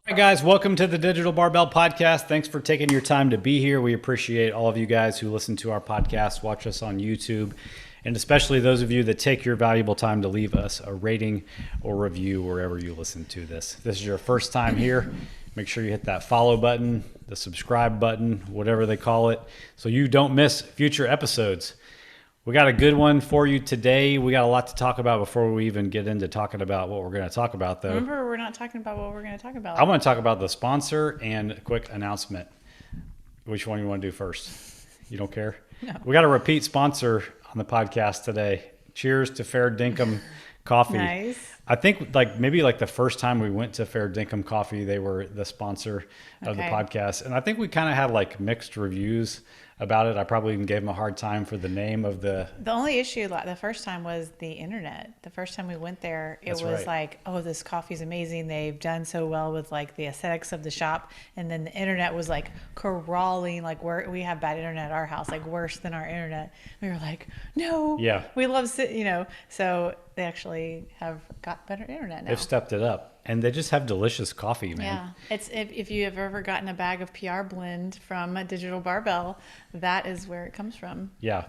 Hi, guys. Welcome to the Digital Barbell Podcast. Thanks for taking your time to be here. We appreciate all of you guys who listen to our podcast, watch us on YouTube, and especially those of you that take your valuable time to leave us a rating or review wherever you listen to this. If this is your first time here, make sure you hit that follow button, the subscribe button, whatever they call it, so you don't miss future episodes. We got a good one for you today. We got a lot to talk about before we even get into talking about what we're going to talk about, though. Remember, we're not talking about what we're going to talk about. I want to talk about the sponsor and a quick announcement. Which one you want to do first? You don't care? No. We got a repeat sponsor on the podcast today. Cheers to Fair Dinkum Coffee. Nice. I think maybe the first time we went to Fair Dinkum Coffee, they were the sponsor of the podcast. And I think we kind of had mixed reviews about it. I probably even gave them a hard time for the name of the... The only issue the first time was the internet. The first time we went there, it was right. Oh, this coffee's amazing. They've done so well with the aesthetics of the shop. And then the internet was crawling, we have bad internet at our house, worse than our internet. We were like, no, yeah, we love, so they actually have got better internet now. They've stepped it up. And they just have delicious coffee, man. Yeah, it's if you have ever gotten a bag of PR blend from a Digital Barbell, that is where it comes from. Yeah,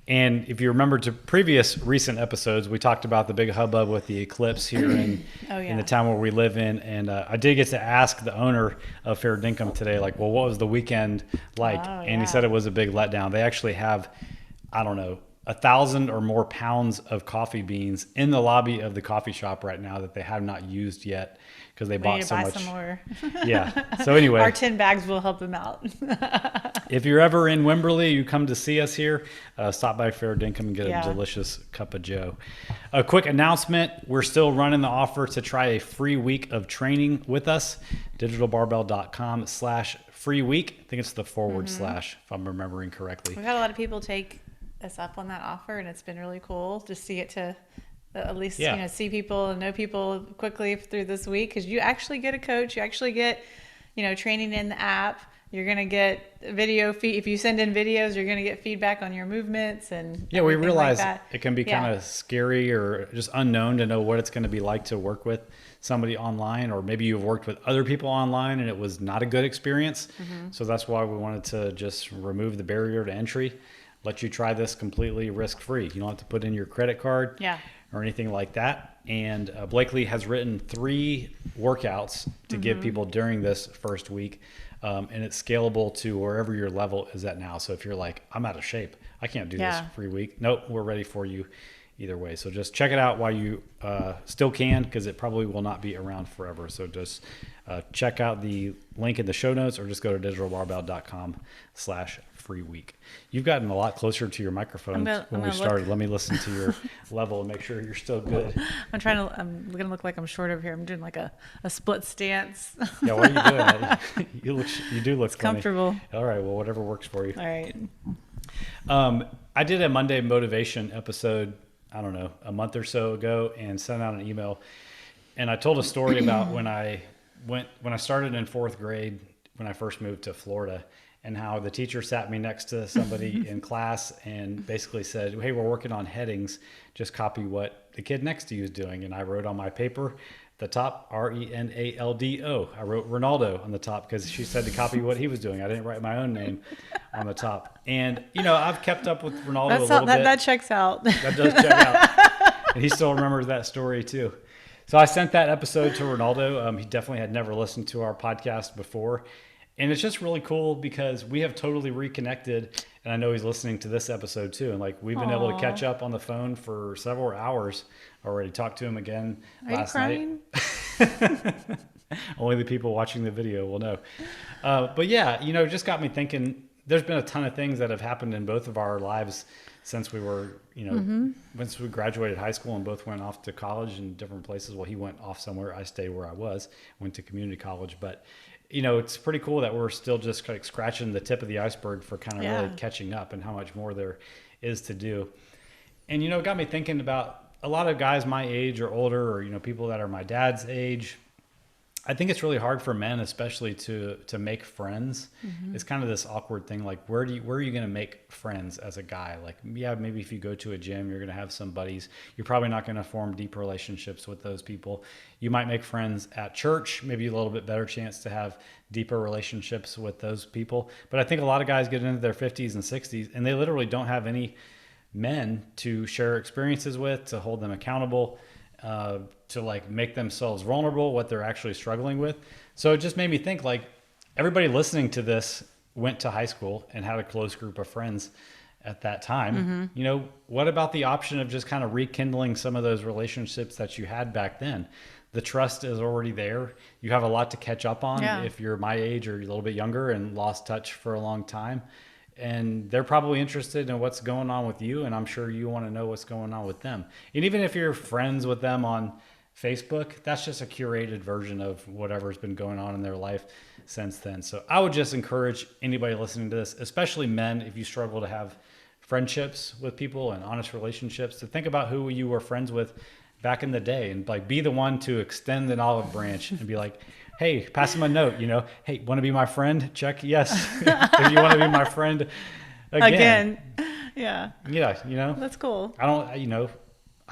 and if you remember to previous recent episodes, we talked about the big hubbub with the eclipse here in the town where we live in, and I did get to ask the owner of Fair Dinkum today, what was the weekend like? And he said it was a big letdown. They actually have, 1,000 or more pounds of coffee beans in the lobby of the coffee shop right now that they have not used yet because they bought so much. Some more. Yeah. So anyway, our 10 bags will help them out. If you're ever in Wimberley, you come to see us here, stop by Fair Dinkum and get a delicious cup of joe. A quick announcement. We're still running the offer to try a free week of training with us. digitalbarbell.com/free week. I think it's the / if I'm remembering correctly. We've had a lot of people take us up on that offer, and it's been really cool to see it to at least see people and know people quickly through this week, because you actually get a coach, you actually get training in the app, you're going to get video feed. If you send in videos, you're going to get feedback on your movements and we realize it can be kind of scary or just unknown to know what it's going to be like to work with somebody online, or maybe you've worked with other people online and it was not a good experience. So that's why we wanted to just remove the barrier to entry, let you try this completely risk-free. You don't have to put in your credit card or anything like that. And Blakely has written 3 workouts to give people during this first week. And it's scalable to wherever your level is at now. So if you're like, I'm out of shape, I can't do this free week. Nope, we're ready for you either way. So just check it out while you still can, because it probably will not be around forever. So just check out the link in the show notes, or just go to digitalbarbell.com/free week. You've gotten a lot closer to your microphone when we started. Let me listen to your level and make sure you're still good. I'm going to look like I'm short over here. I'm doing a split stance. Yeah, what are you doing? You do look funny. Comfortable. All right, well, whatever works for you. All right. I did a Monday motivation episode, a month or so ago, and sent out an email. And I told a story about when I started in 4th grade, when I first moved to Florida, and how the teacher sat me next to somebody in class and basically said, hey, we're working on headings. Just copy what the kid next to you is doing. And I wrote on my paper, the top, Renaldo. I wrote Ronaldo on the top because she said to copy what he was doing. I didn't write my own name on the top. And, I've kept up with Ronaldo a little bit. That checks out. That does check out. And he still remembers that story too. So I sent that episode to Ronaldo. He definitely had never listened to our podcast before. And it's just really cool because we have totally reconnected. And I know he's listening to this episode too. And we've been able to catch up on the phone for several hours already. Talked to him again last night. Only the people watching the video will know. But yeah, it just got me thinking. There's been a ton of things that have happened in both of our lives since we were, once we graduated high school and both went off to college in different places. Well, he went off somewhere. I stayed where I was, went to community college. But, it's pretty cool that we're still just scratching the tip of the iceberg for kind of really catching up and how much more there is to do. And, it got me thinking about a lot of guys my age or older, or, people that are my dad's age. I think it's really hard for men, especially to make friends. It's kind of this awkward thing. Like, where are you going to make friends as a guy? Like, yeah, maybe if you go to a gym, you're going to have some buddies. You're probably not going to form deep relationships with those people. You might make friends at church, maybe a little bit better chance to have deeper relationships with those people. But I think a lot of guys get into their 50s and 60s and they literally don't have any men to share experiences with, to hold them accountable, to like make themselves vulnerable, what they're actually struggling with. So it just made me think, like, everybody listening to this went to high school and had a close group of friends at that time. You know, what about the option of just kind of rekindling some of those relationships that you had back then? The trust is already there. You have a lot to catch up on if you're my age or a little bit younger and lost touch for a long time. And they're probably interested in what's going on with you. And I'm sure you want to know what's going on with them. And even if you're friends with them on Facebook, that's just a curated version of whatever's been going on in their life since then. So I would just encourage anybody listening to this, especially men, if you struggle to have friendships with people and honest relationships, to think about who you were friends with back in the day and like be the one to extend an olive branch and be like, hey, pass him a note, you know, hey, want to be my friend? Check yes. If you want to be my friend again. Yeah. Yeah, you know. That's cool.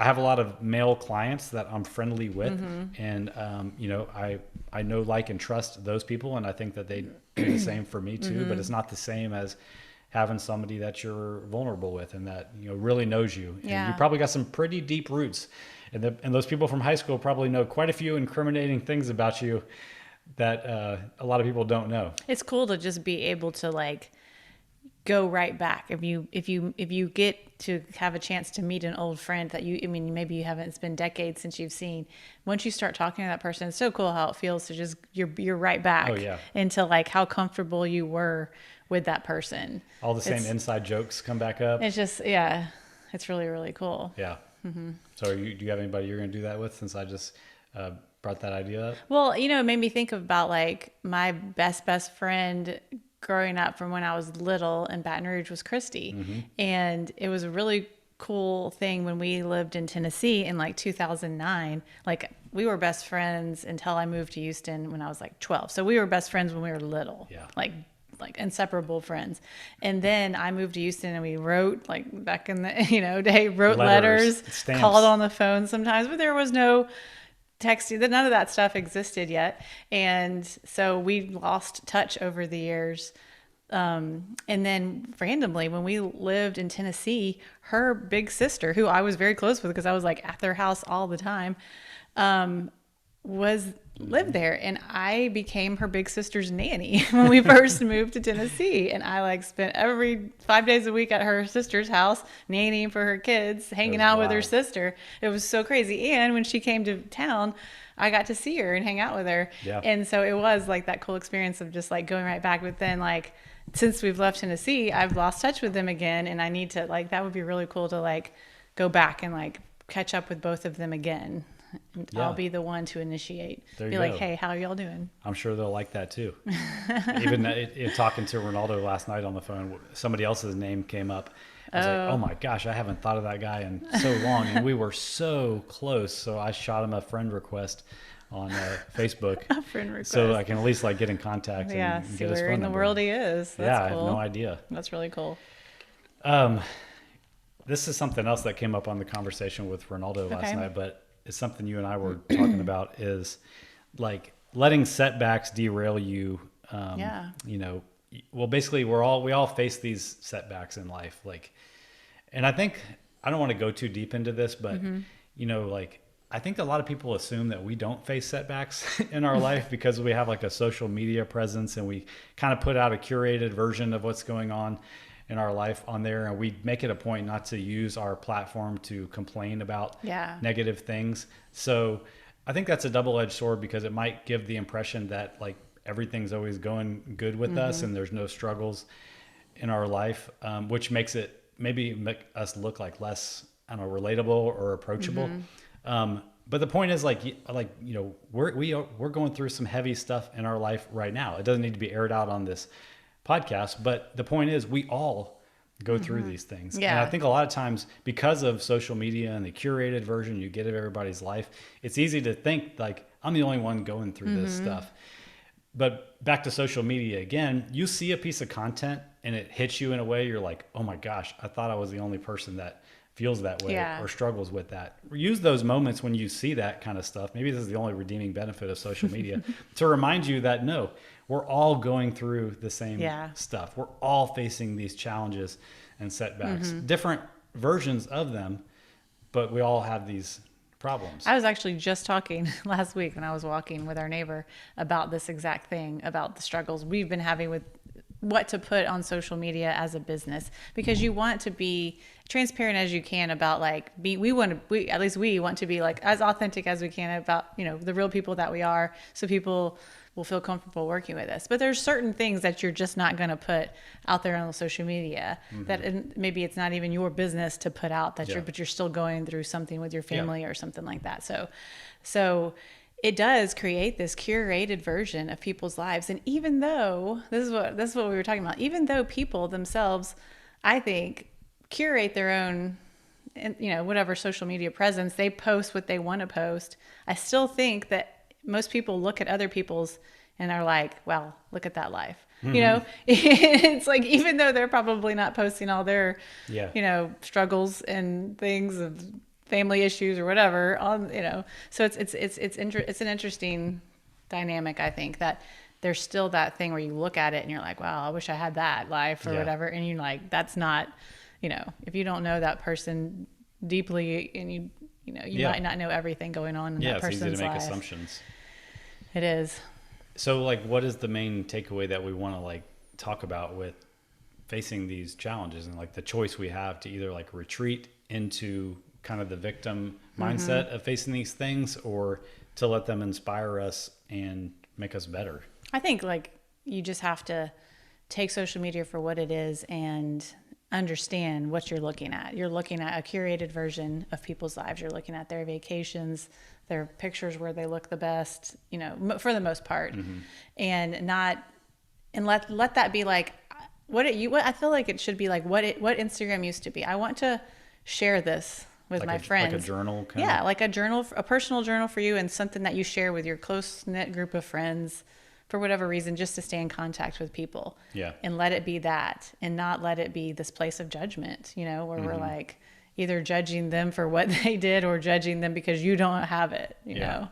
I have a lot of male clients that I'm friendly with, and I know, like, and trust those people, and I think that they do the same for me too. But it's not the same as having somebody that you're vulnerable with and that really knows you. And you probably got some pretty deep roots, and those people from high school probably know quite a few incriminating things about you that a lot of people don't know. It's cool to just be able to like go right back. If you get to have a chance to meet an old friend that maybe you haven't, it's been decades since you've seen. Once you start talking to that person, it's so cool how it feels to just, you're right back into like how comfortable you were with that person. All the same inside jokes come back up. It's just, it's really, really cool. Yeah. So do you have anybody you're going to do that with, since I just brought that idea up? Well, it made me think about like my best friend growing up from when I was little in Baton Rouge was Christy. And it was a really cool thing when we lived in Tennessee in like 2009. Like, we were best friends until I moved to Houston when I was like 12. So we were best friends when we were little, like inseparable friends. And then I moved to Houston and we wrote, like, back in the day, wrote letters, called on the phone sometimes, but there was no texting. None of that stuff existed yet. And so we lost touch over the years. And then randomly, when we lived in Tennessee, her big sister, who I was very close with because I was like at their house all the time, lived there, and I became her big sister's nanny when we first moved to Tennessee. And I like spent every 5 days a week at her sister's house, nannying for her kids, hanging out with her sister. It was so crazy. And when she came to town, I got to see her and hang out with her. And so it was like that cool experience of just like going right back. But then, like, since we've left Tennessee, I've lost touch with them again, and I need to, like, that would be really cool to like go back and like catch up with both of them again. I'll be the one to initiate. Be like, hey, how are y'all doing? I'm sure they'll like that too. Even talking to Ronaldo last night on the phone, somebody else's name came up. I was like, oh my gosh, I haven't thought of that guy in so long. And we were so close. So I shot him a friend request on Facebook. A friend request. So I can at least like get in contact and see get his where phone in the number. world he is. That's cool. I have no idea. That's really cool. This is something else that came up on the conversation with Ronaldo last night, but it's something you and I were talking about, is like letting setbacks derail you. Well, basically we all face these setbacks in life. Like, and I think, I don't want to go too deep into this, but like, I think a lot of people assume that we don't face setbacks in our life because we have like a social media presence and we kind of put out a curated version of what's going on in our life on there, and we make it a point not to use our platform to complain about negative things. So I think that's a double-edged sword, because it might give the impression that like everything's always going good with us and there's no struggles in our life, which makes it maybe make us look like less, I don't know, relatable or approachable. But the point is, like we're going through some heavy stuff in our life right now. It doesn't need to be aired out on this podcast, but the point is we all go through these things. And I think a lot of times, because of social media and the curated version you get of everybody's life, it's easy to think like, I'm the only one going through this stuff. But back to social media again, you see a piece of content and it hits you in a way you're like, oh my gosh, I thought I was the only person that feels that way or struggles with that. Use those moments when you see that kind of stuff. Maybe this is the only redeeming benefit of social media to remind you that no, we're all going through the same stuff. We're all facing these challenges and setbacks, different versions of them, but we all have these problems. I was actually just talking last week when I was walking with our neighbor about this exact thing, about the struggles we've been having with what to put on social media as a business, because you want to be transparent as you can about like we want to be like as authentic as we can about, you know, the real people that we are, so people will feel comfortable working with us. But there's certain things that you're just not going to put out there on social media that maybe it's not even your business to put out that but you're still going through something with your family or something like that. So it does create this curated version of people's lives. And even though this is what we were talking about, even though people themselves, I think, curate their own, you know, whatever social media presence, they post what they want to post, I still think that most people look at other people's and are like, well, look at that life. You know, it's like, even though they're probably not posting all their, you know, struggles and things of family issues or whatever on, you know, so it's an interesting dynamic. I think that there's still that thing where you look at it and you're like, wow, I wish I had that life or whatever. And you're like, that's not, you know, if you don't know that person deeply and you know, you might not know everything going on in that person's life. It's easy to make assumptions. It is. So like, what is the main takeaway that we want to like talk about with facing these challenges, and like the choice we have to either like retreat into kind of the victim mindset of facing these things, or to let them inspire us and make us better? I think like you just have to take social media for what it is and understand what you're looking at. You're looking at a curated version of people's lives. You're looking at their vacations, their pictures where they look the best, you know, for the most part, and let that be like what I feel like it should be like what Instagram used to be. I want to share this with my friends. Like a journal kind of? Like a journal, a personal journal for you, and something that you share with your close-knit group of friends for whatever reason, just to stay in contact with people. And let it be that, and not let it be this place of judgment, you know, where we're like either judging them for what they did or judging them because you don't have it, you know.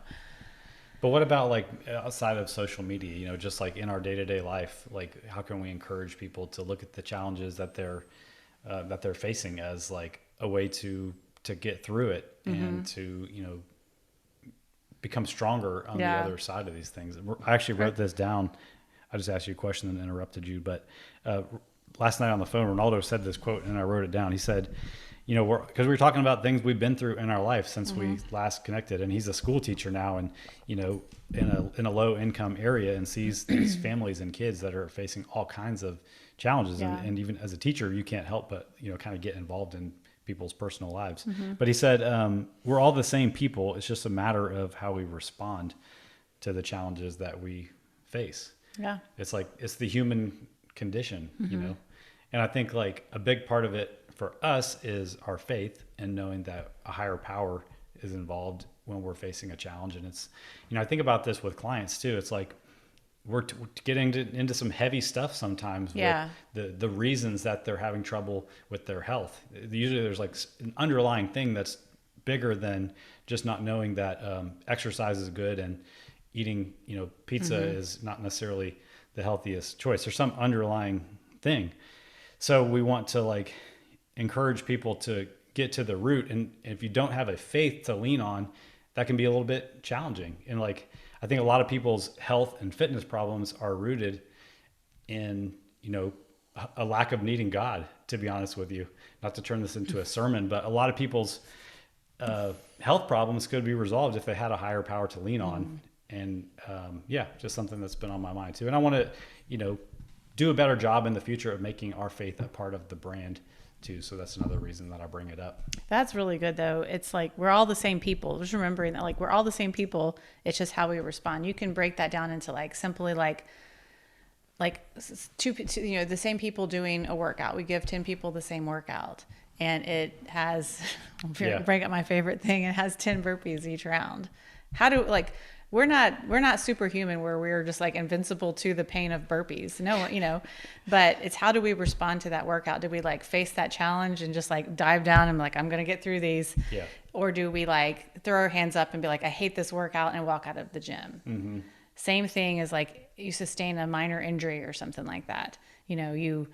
But what about like outside of social media, you know, just like in our day-to-day life, like how can we encourage people to look at the challenges that they're facing as like a way to get through it and to, you know, become stronger on the other side of these things? I actually wrote this down. I just asked you a question and interrupted you, but last night on the phone, Ronaldo said this quote and I wrote it down. He said, you know, because we were talking about things we've been through in our life since we last connected, and he's a school teacher now, and you know, in a low income area, and sees these families and kids that are facing all kinds of challenges, and even as a teacher, you can't help but, you know, kind of get involved in people's personal lives. But he said, we're all the same people. It's just a matter of how we respond to the challenges that we face. It's like, it's the human condition, you know? And I think like a big part of it for us is our faith, and knowing that a higher power is involved when we're facing a challenge. And it's, you know, I think about this with clients too. It's like, we're getting into some heavy stuff sometimes with the reasons that they're having trouble with their health. Usually there's like an underlying thing that's bigger than just not knowing that exercise is good and eating, you know, pizza is not necessarily the healthiest choice. There's some underlying thing. So we want to like encourage people to get to the root. And if you don't have a faith to lean on, that can be a little bit challenging. And like, I think a lot of people's health and fitness problems are rooted in, you know, a lack of needing God, to be honest with you. Not to turn this into a sermon, but a lot of people's health problems could be resolved if they had a higher power to lean on. And just something that's been on my mind too. And I want to, you know, do a better job in the future of making our faith a part of the brand too. So that's another reason that I bring it up. That's really good though. It's like, we're all the same people. Just remembering that, like, we're all the same people. It's just how we respond. You can break that down into like simply like two, you know, the same people doing a workout. We give 10 people the same workout, and it has, bring up my favorite thing. It has 10 burpees each round. How do, like, we're not superhuman where we're just like invincible to the pain of burpees. No, but it's how do we respond to that workout? Do we like face that challenge and just like dive down and like, I'm going to get through these? Yeah. Or do we like throw our hands up and be like, I hate this workout and walk out of the gym? Mm-hmm. Same thing as like you sustain a minor injury or something like that. You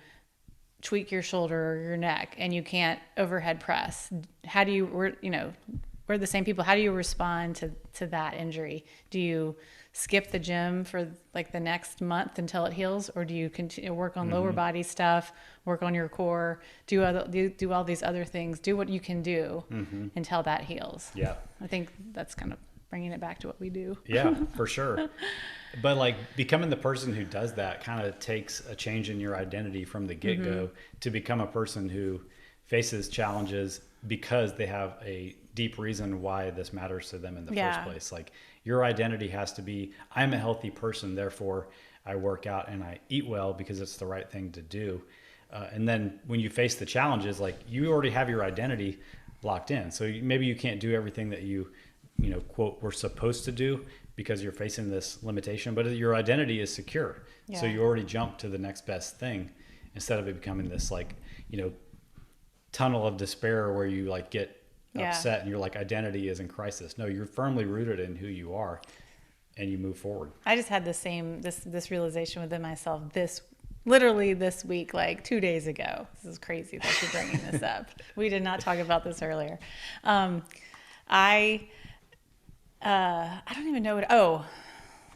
tweak your shoulder or your neck and you can't overhead press. How do you, we're the same people. How do you respond to that injury? Do you skip the gym for like the next month until it heals? Or do you continue work on lower body stuff, work on your core, do all these other things, do what you can do until that heals? Yeah. I think that's kind of bringing it back to what we do. Yeah, for sure. But like becoming the person who does that kind of takes a change in your identity from the get-go to become a person who faces challenges because they have a deep reason why this matters to them in the first place. Like your identity has to be, I'm a healthy person, therefore I work out and I eat well because it's the right thing to do. And then when you face the challenges, like you already have your identity locked in. So maybe you can't do everything that you quote, we're supposed to do because you're facing this limitation, but your identity is secure. Yeah. So you already jump to the next best thing instead of it becoming this like, tunnel of despair where you like get upset and your like identity is in crisis. No, you're firmly rooted in who you are and you move forward. I just had this realization within myself literally this week, like 2 days ago. This is crazy that you're bringing this up. We did not talk about this earlier. I don't even know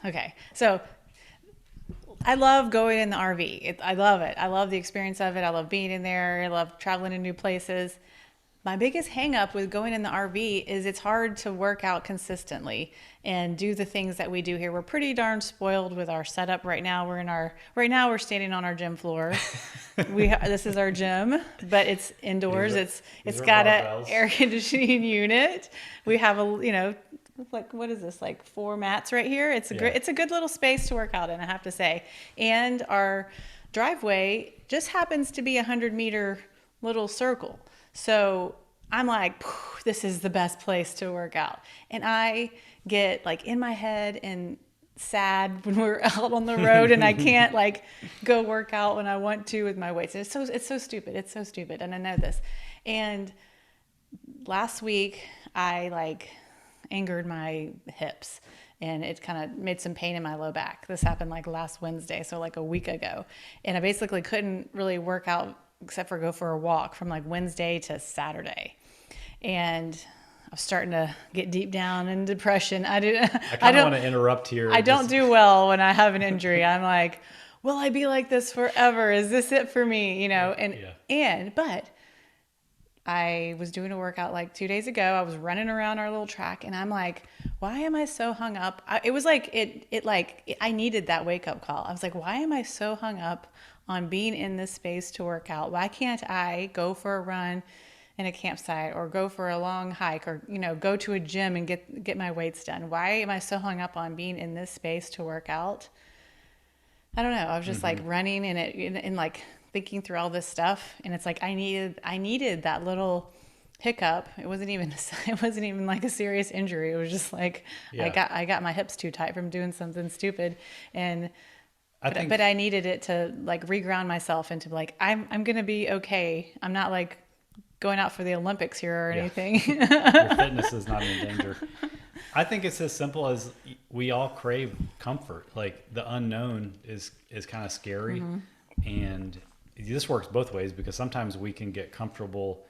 okay. So I love going in the RV. I love it. I love the experience of it. I love being in there. I love traveling to new places. My biggest hang up with going in the RV is it's hard to work out consistently and do the things that we do here. We're pretty darn spoiled with our setup right now. We're standing on our gym floor. This is our gym, but it's indoors. It's got an air conditioning unit. We have like, what is this? Like 4 mats right here. It's a good little space to work out in, I have to say. And our driveway just happens to be 100-meter little circle. So I'm like, this is the best place to work out. And I get like in my head and sad when we're out on the road and I can't like go work out when I want to with my weights. It's so stupid. It's so stupid. And I know this. And last week I like angered my hips and it kind of made some pain in my low back. This happened like last Wednesday, so like a week ago. And I basically couldn't really work out except for go for a walk from like Wednesday to Saturday. And I was starting to get deep down in depression. I don't want to interrupt here. I don't do well when I have an injury. I'm like, will I be like this forever? Is this it for me? But I was doing a workout like 2 days ago. I was running around our little track and I'm like, why am I so hung up? It was like, I needed that wake up call. I was like, why am I so hung up on being in this space to work out? Why can't I go for a run in a campsite or go for a long hike or, go to a gym and get my weights done? Why am I so hung up on being in this space to work out? I don't know. I was just like running in it and like thinking through all this stuff. And it's like, I needed that little hiccup. It wasn't even like a serious injury. It was just like, I got my hips too tight from doing something stupid. And but I needed it to like reground myself into like, I'm going to be okay. I'm not like going out for the Olympics here or anything. Your fitness is not in danger. I think it's as simple as we all crave comfort. Like the unknown is kind of scary. And this works both ways because sometimes we can get comfortable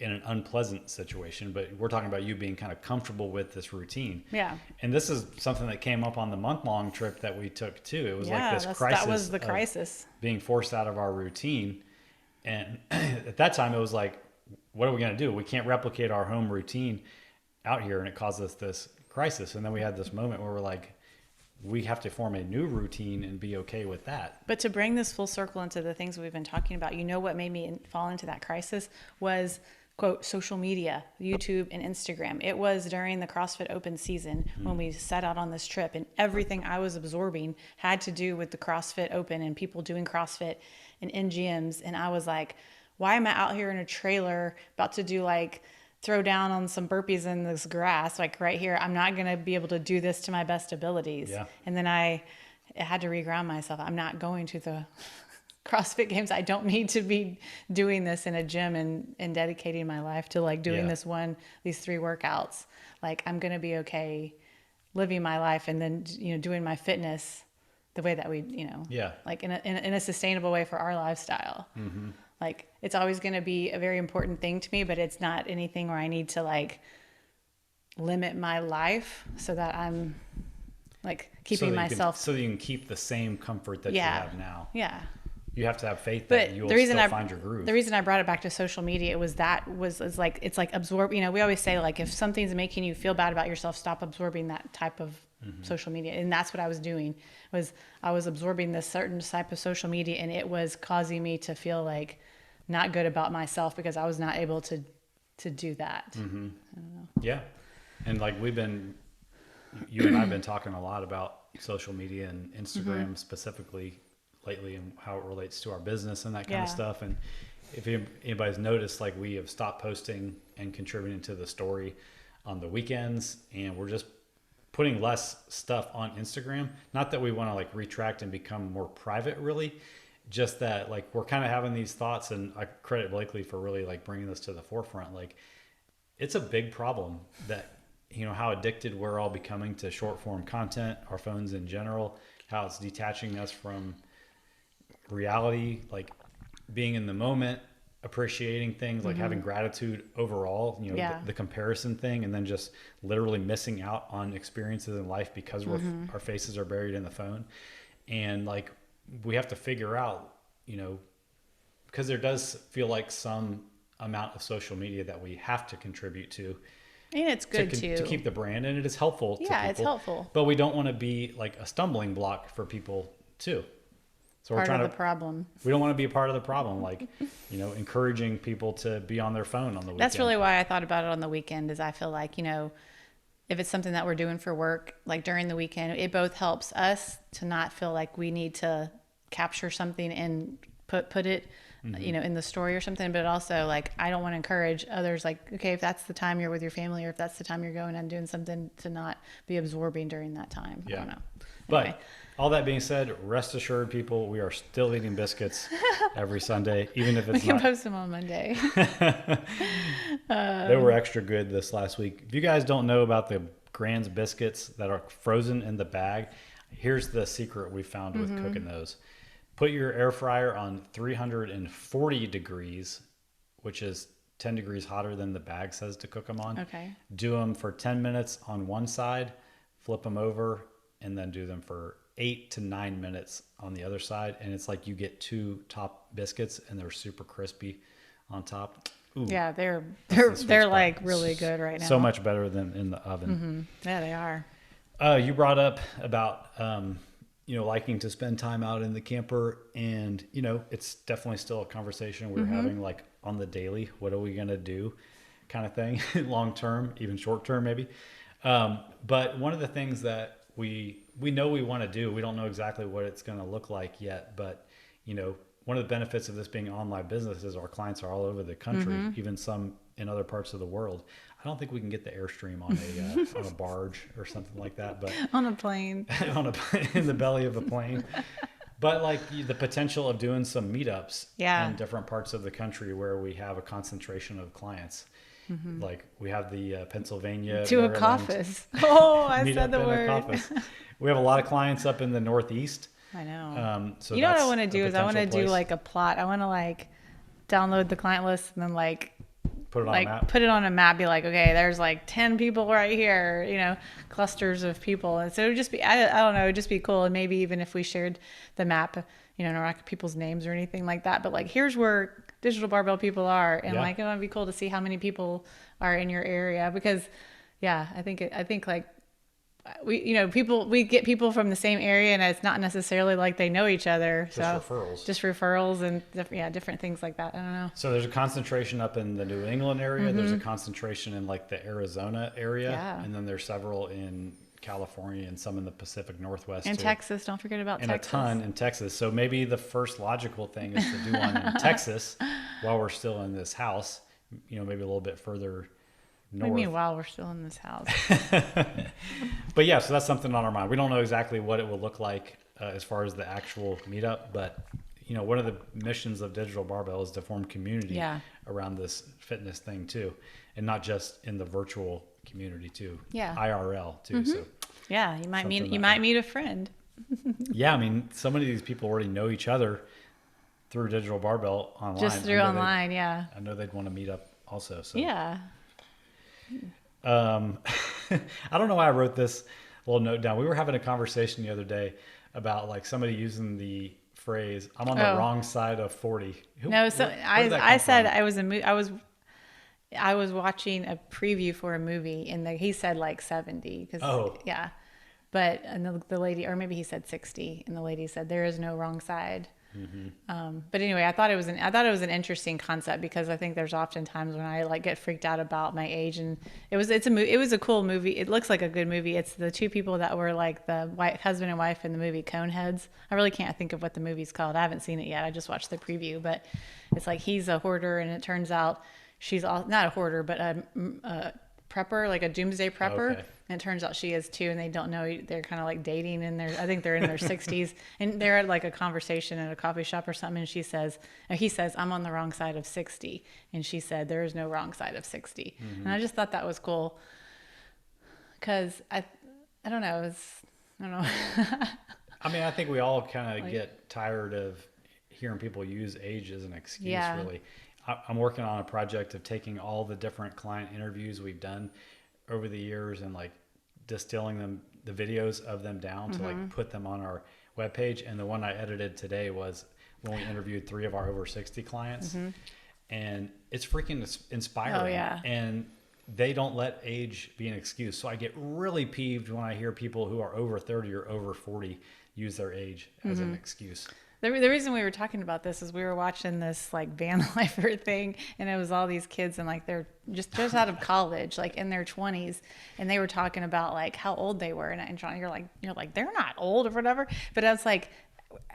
in an unpleasant situation, but we're talking about you being kind of comfortable with this routine. Yeah. And this is something that came up on the month-long trip that we took too. It was like this crisis. That was the crisis. Being forced out of our routine. And at that time it was like, what are we going to do? We can't replicate our home routine out here. And it caused us this crisis. And then we had this moment where we're like, we have to form a new routine and be okay with that. But to bring this full circle into the things we've been talking about, what made me fall into that crisis was, quote, social media, YouTube and Instagram. It was during the CrossFit Open season when we set out on this trip, and everything I was absorbing had to do with the CrossFit Open and people doing CrossFit and in gyms. And I was like, why am I out here in a trailer about to do like throw down on some burpees in this grass, like right here, I'm not going to be able to do this to my best abilities. Yeah. And then I had to reground myself. I'm not going to the CrossFit games. I don't need to be doing this in a gym and dedicating my life to like doing these 3 workouts. Like I'm going to be okay living my life and then, doing my fitness the way that we, like in a sustainable way for our lifestyle. Mm-hmm. Like it's always going to be a very important thing to me, but it's not anything where I need to like limit my life so that I'm like keeping myself. So that you can keep the same comfort that you have now. Yeah. You have to have faith that you'll still find your groove. The reason I brought it back to social media was it's like absorb. We always say like if something's making you feel bad about yourself, stop absorbing that type of social media. And that's what I was doing. I was absorbing this certain type of social media, and it was causing me to feel like not good about myself because I was not able to do that. Mm-hmm. I don't know. Yeah, and like you and I've been talking a lot about social media and Instagram specifically lately and how it relates to our business and that kind of stuff. And if anybody's noticed, like we have stopped posting and contributing to the story on the weekends, and we're just putting less stuff on Instagram. Not that we want to like retract and become more private, really, just that like we're kind of having these thoughts, and I credit Blakely for really like bringing this to the forefront. Like it's a big problem that, how addicted we're all becoming to short form content, our phones in general, how it's detaching us from reality, like being in the moment, appreciating things, like having gratitude overall, the comparison thing, and then just literally missing out on experiences in life because our faces are buried in the phone. And like we have to figure out, because there does feel like some amount of social media that we have to contribute to. And it's good to keep the brand, and it is helpful to people. Yeah, it's helpful. But we don't want to be like a stumbling block for people too. So we're trying of the problem. We don't want to be a part of the problem, like, encouraging people to be on their phone on the weekend. That's really why I thought about it on the weekend, is I feel like, if it's something that we're doing for work, like during the weekend, it both helps us to not feel like we need to capture something and put it, in the story or something. But also like, I don't want to encourage others, like, okay, if that's the time you're with your family, or if that's the time you're going and doing something, to not be absorbing during that time. Yeah. I don't know. Anyway. But all that being said, rest assured, people, we are still eating biscuits every Sunday, even if it's we can post them on Monday. They were extra good this last week. If you guys don't know about the Grand's biscuits that are frozen in the bag, here's the secret we found with cooking those. Put your air fryer on 340 degrees, which is 10 degrees hotter than the bag says to cook them on. Okay. Do them for 10 minutes on one side, flip them over, and then do them for 8 to 9 minutes on the other side. And it's like you get 2 top biscuits, and they're super crispy on top. Ooh, yeah, they're like really good right now. So much better than in the oven. Yeah, they are. You brought up about, liking to spend time out in the camper, and, it's definitely still a conversation we're having, like on the daily. What are we going to do kind of thing, long term, even short term, maybe. But one of the things that we know we want to do, we don't know exactly what it's going to look like yet, but, one of the benefits of this being an online business is our clients are all over the country, even some in other parts of the world. I don't think we can get the Airstream on a barge or something like that, but on a plane, in the belly of a plane. But like the potential of doing some meetups in different parts of the country where we have a concentration of clients. Like we have the Pennsylvania to a office. Oh, I said the word. We have a lot of clients up in the Northeast. I know. So what I want to do is I want to do like a plot. I want to like download the client list and then like put it on a map. Put it on a map. Be like, okay, there's like 10 people right here. Clusters of people, and so it would just be I don't know. It would just be cool. And maybe even if we shared the map, not people's names or anything like that, but like here's where Digital Barbell people are, and like it would be cool to see how many people are in your area, because I think like we get people from the same area, and it's not necessarily like they know each other. Just referrals and different things like that. I don't know. So there's a concentration up in the New England area. There's a concentration in like the Arizona area, and then there's several in California and some in the Pacific Northwest and too. Texas. Don't forget about and Texas. And a ton in Texas. So maybe the first logical thing is to do one in Texas while we're still in this house. Maybe a little bit further What do you mean while we're still in this house? But yeah, so that's something on our mind. We don't know exactly what it will look like as far as the actual meetup, but one of the missions of Digital Barbell is to form community around this fitness thing too, and not just in the virtual community too. Yeah. IRL too. So yeah, you might meet a friend. Yeah, I mean, so many of these people already know each other through Digital Barbell online. Just through online, yeah. I know they'd want to meet up also. So yeah. I don't know why I wrote this little note down. We were having a conversation the other day about like somebody using the phrase "I'm on the wrong side of 40." I said I was watching a preview for a movie, and he said like 70. Yeah. But the lady, or maybe he said 60, and the lady said there is no wrong side. But anyway, I thought it was an interesting concept, because I think there's often times when I like get freaked out about my age, and it was a cool movie. It looks like a good movie. It's the two people that were like the husband and wife in the movie Coneheads. I really can't think of what the movie's called. I haven't seen it yet. I just watched the preview, but it's like he's a hoarder, and it turns out she's not a hoarder, but a prepper, like a doomsday prepper. Okay. And it turns out she is too, and they don't know. They're kind of like dating, and I think they're in their 60s, and they're at like a conversation at a coffee shop or something, and he says, I'm on the wrong side of 60, and she said, there is no wrong side of 60. And I just thought that was cool, because I don't know, I don't know. I mean, I think we all kind of get tired of hearing people use age as an excuse, really. I'm working on a project of taking all the different client interviews we've done over the years and like distilling the videos of them down to like put them on our webpage. And the one I edited today was when we interviewed 3 of our over 60 clients, and it's freaking inspiring. Oh, yeah. And they don't let age be an excuse. So I get really peeved when I hear people who are over 30 or over 40 use their age as an excuse. The reason we were talking about this is we were watching this like van lifer thing, and it was all these kids, and like they're just out of college, like in their 20s, and they were talking about like how old they were, and John, you're like they're not old or whatever, but I was like,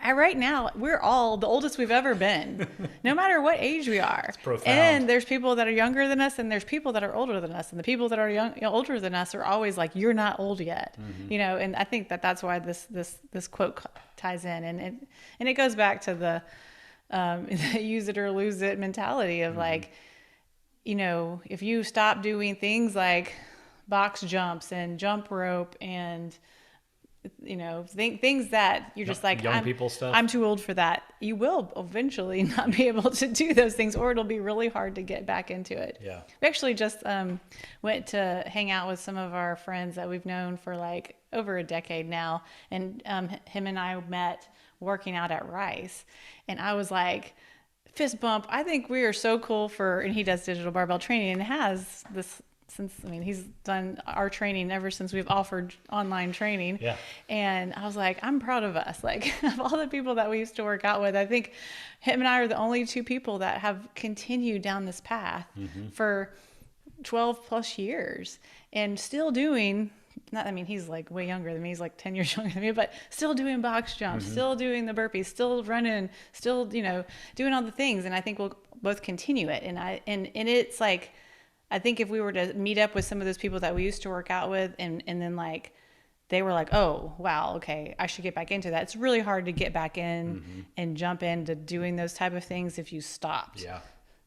right now we're all the oldest we've ever been, no matter what age we are. It's profound. And there's people that are younger than us, and there's people that are older than us, and the people that are older than us are always like, you're not old yet. And I think that that's why this quote ties in, and it goes back to the use it or lose it mentality of like, if you stop doing things like box jumps and jump rope and things that you're just like, young people stuff. I'm too old for that. You will eventually not be able to do those things, or it'll be really hard to get back into it. Yeah. We actually just went to hang out with some of our friends that we've known for like over a decade now, and him and I met working out at Rice, and I was like, fist bump. I think we are so cool and he does digital barbell training and has this. He's done our training ever since we've offered online training. Yeah. And I was like, I'm proud of us. Like, of all the people that we used to work out with, I think him and I are the only 2 people that have continued down this path for 12 plus years and still doing, he's like way younger than me. He's like 10 years younger than me, but still doing box jumps, still doing the burpees, still running, still, doing all the things. And I think we'll both continue it. And it's like, I think if we were to meet up with some of those people that we used to work out with, and then like they were like, oh wow, okay, I should get back into that. It's really hard to get back in and jump into doing those type of things if you stopped. Yeah.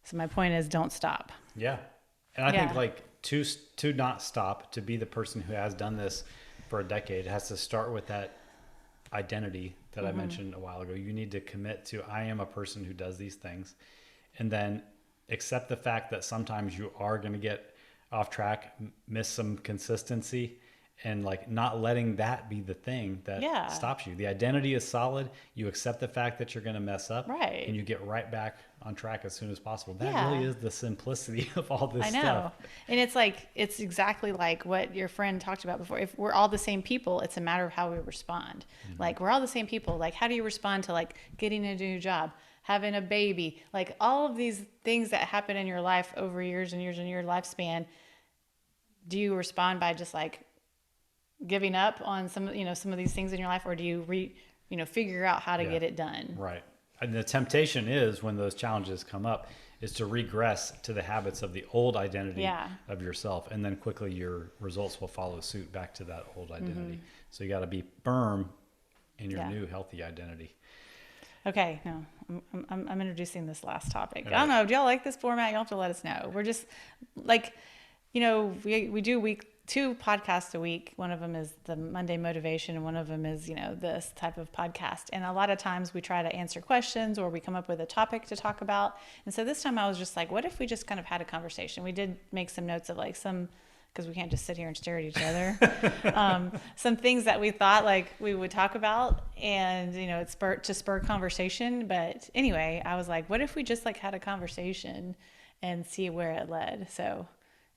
So my point is, don't stop. Yeah. And I think like to not stop, to be the person who has done this for a decade, has to start with that identity that I mentioned a while ago. You need to commit to, I am a person who does these things, and then accept the fact that sometimes you are going to get off track, miss some consistency, and like not letting that be the thing that stops you. The identity is solid. You accept the fact that you're going to mess up, right, and you get right back on track as soon as possible. That really is the simplicity of all this stuff. I know. And it's like, it's exactly like what your friend talked about before. If we're all the same people, it's a matter of how we respond. Like, we're all the same people. Like, how do you respond to like getting a new job, having a baby, like all of these things that happen in your life over years and years and your lifespan? Do you respond by just like giving up on some of these things in your life, or do you figure out how to get it done? Right. And the temptation is, when those challenges come up, is to regress to the habits of the old identity of yourself. And then quickly your results will follow suit back to that old identity. So you got to be firm in your new healthy identity. Okay, no, I'm introducing this last topic. I don't know. Do y'all like this format? Y'all have to let us know. We're just like, we do 2 podcasts a week. One of them is the Monday motivation, and one of them is, this type of podcast. And a lot of times we try to answer questions, or we come up with a topic to talk about. And so this time I was just like, what if we just kind of had a conversation? We did make some notes of like because we can't just sit here and stare at each other. Some things that we thought like we would talk about, and it spur conversation. But anyway, I was like, what if we just like had a conversation and see where it led? So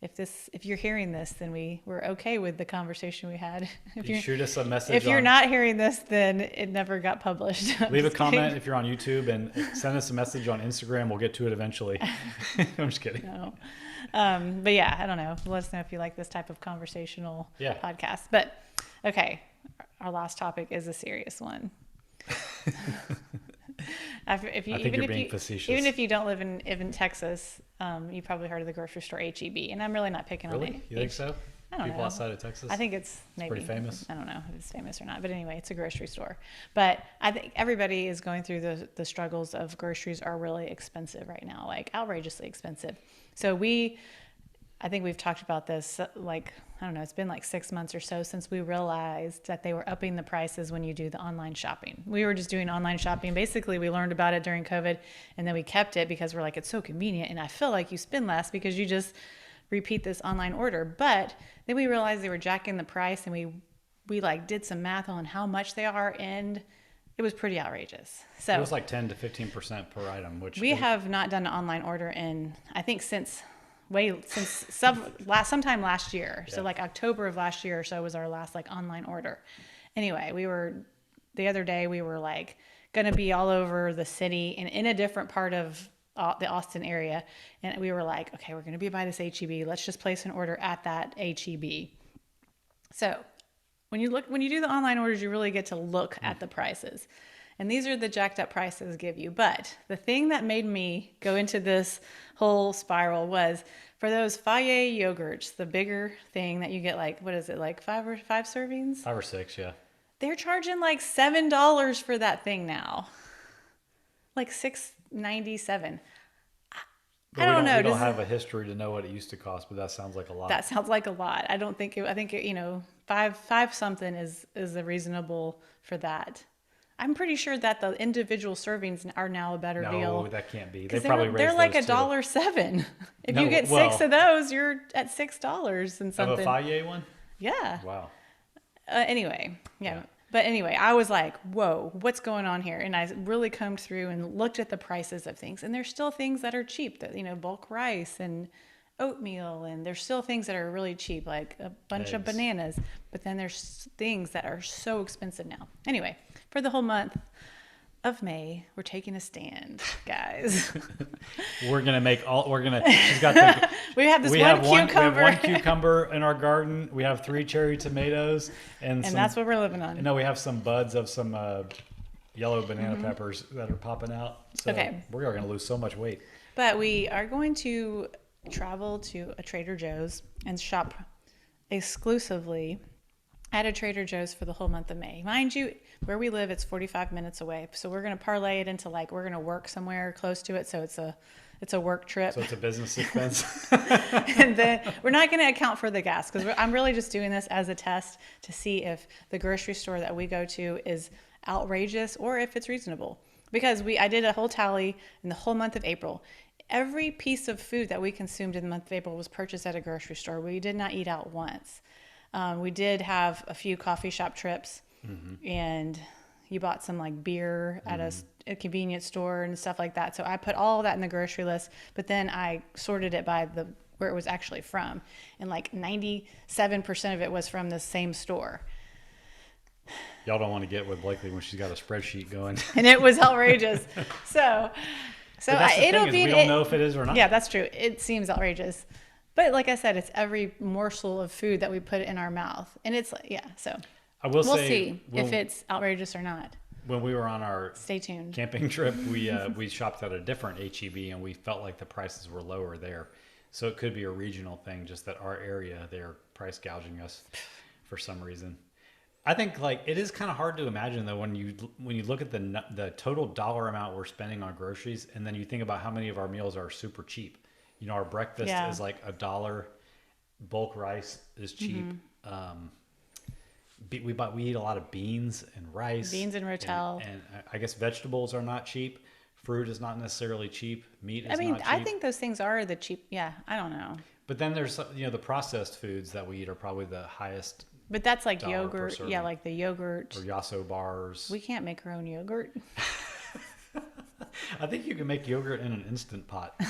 if you're hearing this, then we're okay with the conversation we had. If you shoot us a message. If you're not hearing this, then it never got published. Leave a comment if you're on YouTube, and send us a message on Instagram. We'll get to it eventually. I'm just kidding. No. But yeah, I don't know. Let us know if you like this type of conversational podcast. But okay, our last topic is a serious one. Even if you don't live in Texas, you probably heard of the grocery store HEB, and I'm really not picking on it. You think so? I don't know. People outside of Texas? I think it's pretty famous. I don't know if it's famous or not, but anyway, it's a grocery store. But I think everybody is going through the struggles of groceries are really expensive right now, like outrageously expensive. So I think we've talked about this, like, I don't know, it's been like 6 months or so since we realized that they were upping the prices when you do the online shopping. We were just doing online shopping. Basically, we learned about it during COVID, and then we kept it because we're like, it's so convenient, and I feel like you spend less because you just repeat this online order. But then we realized they were jacking the price, and we like did some math on how much they are, and it was pretty outrageous. So it was like 10 to 15% per item, which we have not done an online order in, I think, since sometime last year. So like October of last year or so was our last like online order. Anyway, the other day we were like going to be all over the city and in a different part of the Austin area. And we were like, okay, we're going to be by this HEB. Let's just place an order at that HEB. So when you do the online orders, you really get to look at the prices. And these are the jacked up prices give you. But the thing that made me go into this whole spiral was for those Fage yogurts, the bigger thing that you get, like, what is it, like five servings? 5 or 6, yeah. They're charging like $7 for that thing now. Like $6.97. I don't know. We don't have a history to know what it used to cost, but that sounds like a lot. That sounds like a lot. I think five something is a reasonable for that. I'm pretty sure that the individual servings are now a better deal. No, that can't be. They're like $1.07. If you get 6 of those, you're at $6 and something. Of a Fage one? Yeah. Wow. Anyway, yeah. But anyway, I was like, whoa, what's going on here? And I really combed through and looked at the prices of things. And there's still things that are cheap, that, bulk rice and oatmeal. And there's still things that are really cheap, like a bunch of bananas. But then there's things that are so expensive now. Anyway, for the whole month of May, we're taking a stand, guys. She's got we have this one cucumber. We have one cucumber in our garden. We have 3 cherry tomatoes. And that's what we're living on. No, we have some buds of some yellow banana peppers that are popping out. So we're going to lose so much weight. But we are going to travel to a Trader Joe's and shop exclusively at a Trader Joe's for the whole month of May. Mind you, where we live, it's 45 minutes away. So we're going to parlay it into we're going to work somewhere close to it. So it's a work trip. So it's a business expense. And then we're not going to account for the gas because I'm really just doing this as a test to see if the grocery store that we go to is outrageous or if it's reasonable. Because I did a whole tally in the whole month of April. Every piece of food that we consumed in the month of April was purchased at a grocery store. We did not eat out once. We did have a few coffee shop trips, and you bought some beer at a convenience store and stuff like that. So I put all that in the grocery list, but then I sorted it by where it was actually from, and 97% of it was from the same store. Y'all don't want to get with Blakely when she's got a spreadsheet going. And it was outrageous. So it'll be. We don't know if it is or not. Yeah, that's true. It seems outrageous. But like I said, it's every morsel of food that we put in our mouth. And it's so we'll see if it's outrageous or not. when we were on our Stay tuned camping trip, we shopped at a different HEB and we felt like the prices were lower there. So it could be a regional thing, just that our area, they're price gouging us for some reason. I think like it is kind of hard to imagine though when you look at the total dollar amount we're spending on groceries, and then you think about how many of our meals are super cheap. You know, our breakfast is like $1. Bulk rice is cheap. We eat a lot of beans and rice. Beans and rotel. And I guess vegetables are not cheap. Fruit is not necessarily cheap. Meat is not cheap. I think those things are the cheap. Yeah, I don't know. But then there's, you know, the processed foods that we eat are probably the highest. But that's like yogurt. Yeah, like the yogurt. Or Yasso bars. We can't make our own yogurt. I think you can make yogurt in an Instant Pot.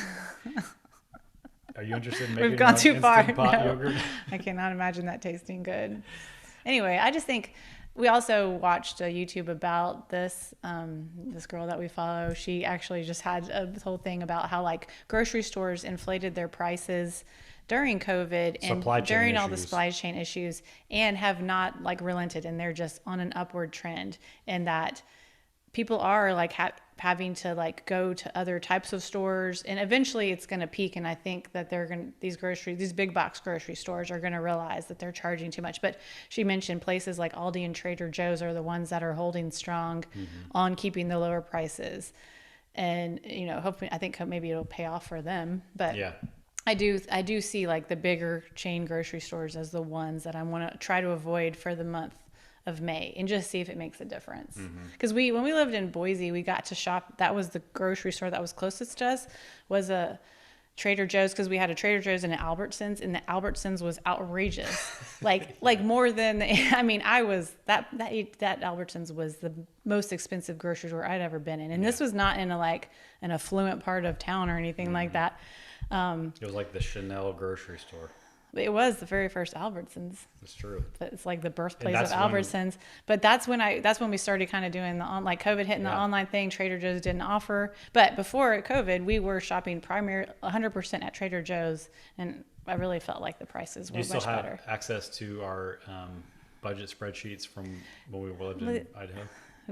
Are you interested in making We've gone too far. Instant Pot No. yogurt? I cannot imagine that tasting good. Anyway, I just think we also watched a YouTube about this this girl that we follow. She actually just had a whole thing about how like grocery stores inflated their prices during COVID and during all the supply chain issues, and have not like relented, and they're just on an upward trend, and that people are like having to like go to other types of stores, and eventually it's going to peak. And I think that these big box grocery stores are going to realize that they're charging too much. But she mentioned places like Aldi and Trader Joe's are the ones that are holding strong on keeping the lower prices. And, you know, hopefully, I think maybe it'll pay off for them. But yeah. I do see like the bigger chain grocery stores as the ones that I want to try to avoid for the month of May, and just see if it makes a difference. Because when we lived in Boise, we got to shop. That was the grocery store that was closest to us, was a Trader Joe's, because we had a Trader Joe's and an Albertsons, and the Albertsons was outrageous. like more than that Albertsons was the most expensive grocery store I'd ever been in, and this was not in an affluent part of town or anything like that. It was like the Chanel grocery store. It was the very first Albertsons. That's true. It's like the birthplace of Albertsons. But that's when we started kind of doing like COVID hitting the online thing. Trader Joe's didn't offer. But before COVID, we were shopping 100% at Trader Joe's, and I really felt like the prices were much better. You still have access to our budget spreadsheets from when we lived in Idaho?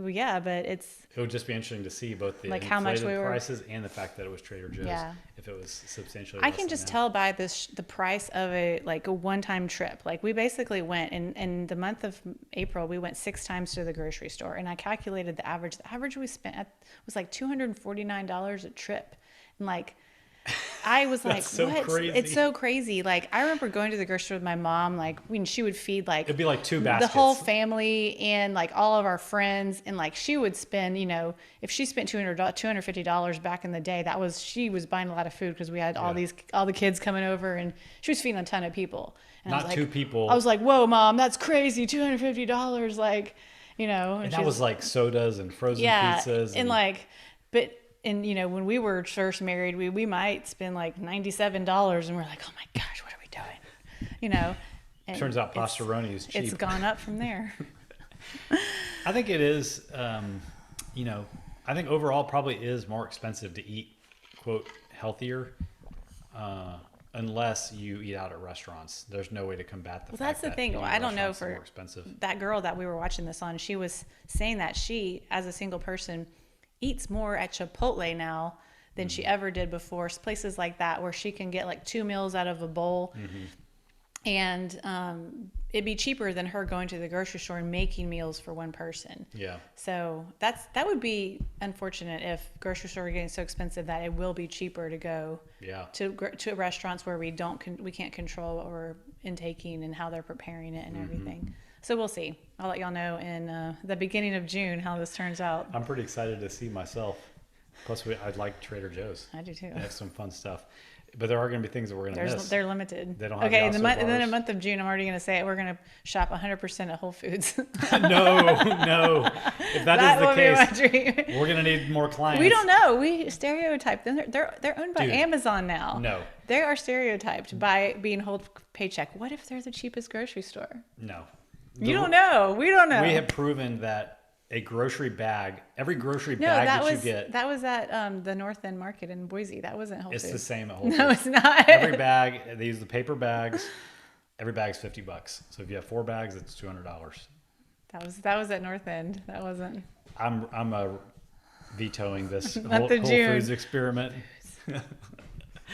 Yeah, but it would just be interesting to see both the like inflated how much prices and the fact that it was Trader Joe's. Yeah. If it was substantially I can just tell by the price of a one-time trip. Like we basically went in the month of April, we went 6 times to the grocery store, and I calculated the average. The average we spent was like $249 a trip. And like I was like, what? Crazy. It's so crazy. Like I remember going to the grocery store with my mom, like when she would feed it'd be like 2 baskets. The whole family and like all of our friends, and like she would spend, you know, if she spent $250 back in the day, she was buying a lot of food because we had all the kids coming over, and she was feeding a ton of people. And Not 2 people. I was like, whoa, Mom, that's crazy. $250, like, you know. And that was like sodas and frozen pizzas. And you know, when we were first married, we might spend like $97, and we're like, oh my gosh, what are we doing? You know. And turns out pastaroni is cheap. It's gone up from there. I think it is. You know, I think overall probably is more expensive to eat, quote, healthier, unless you eat out at restaurants. There's no way to combat the fact that's the that thing. I don't know for more expensive. That girl that we were watching this on. She was saying that she, as a single person, eats more at Chipotle now than she ever did before. Places like that where she can get like 2 meals out of a bowl, and it'd be cheaper than her going to the grocery store and making meals for one person. Yeah. So that would be unfortunate if grocery stores are getting so expensive that it will be cheaper to go to restaurants where we can't control what we're intaking and how they're preparing it and everything. So we'll see. I'll let y'all know in the beginning of June how this turns out. I'm pretty excited to see myself. Plus, I'd like Trader Joe's. I do too. They have some fun stuff. But there are going to be things that we're going to miss. They're limited. They don't have and then a month of June, I'm already going to say it. We're going to shop 100% at Whole Foods. No. If that is the case, we're going to need more clients. We don't know. We stereotype them. They're owned by Amazon now. No. They are stereotyped by being whole paycheck. What if they're the cheapest grocery store? No. You don't know. We don't know. We have proven that a grocery bag, every grocery bag that you get. That was at the North End Market in Boise. That wasn't Whole Foods. It's the same at Whole Foods. No, it's not. Every bag, they use the paper bags. Every bag's $50. So if you have 4 bags, it's $200. That was at North End. That wasn't. I'm vetoing this Not Whole the June. Foods experiment.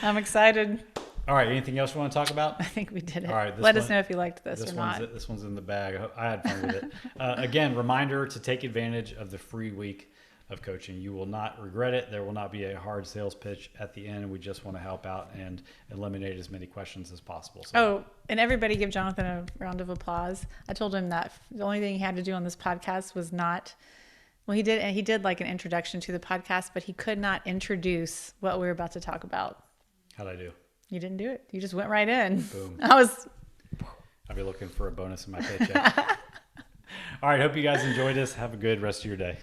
I'm excited. All right. Anything else you want to talk about? I think we did it. All right. Let us know if you liked this or not. This one's in the bag. I had fun with it. Again, reminder to take advantage of the free week of coaching. You will not regret it. There will not be a hard sales pitch at the end. We just want to help out and eliminate as many questions as possible. So, oh, and everybody give Jonathan a round of applause. I told him that the only thing he had to do on this podcast was not, well, he did like an introduction to the podcast, but he could not introduce what we were about to talk about. How'd I do? You didn't do it. You just went right in. Boom. I'll be looking for a bonus in my paycheck. All right. Hope you guys enjoyed this. Have a good rest of your day.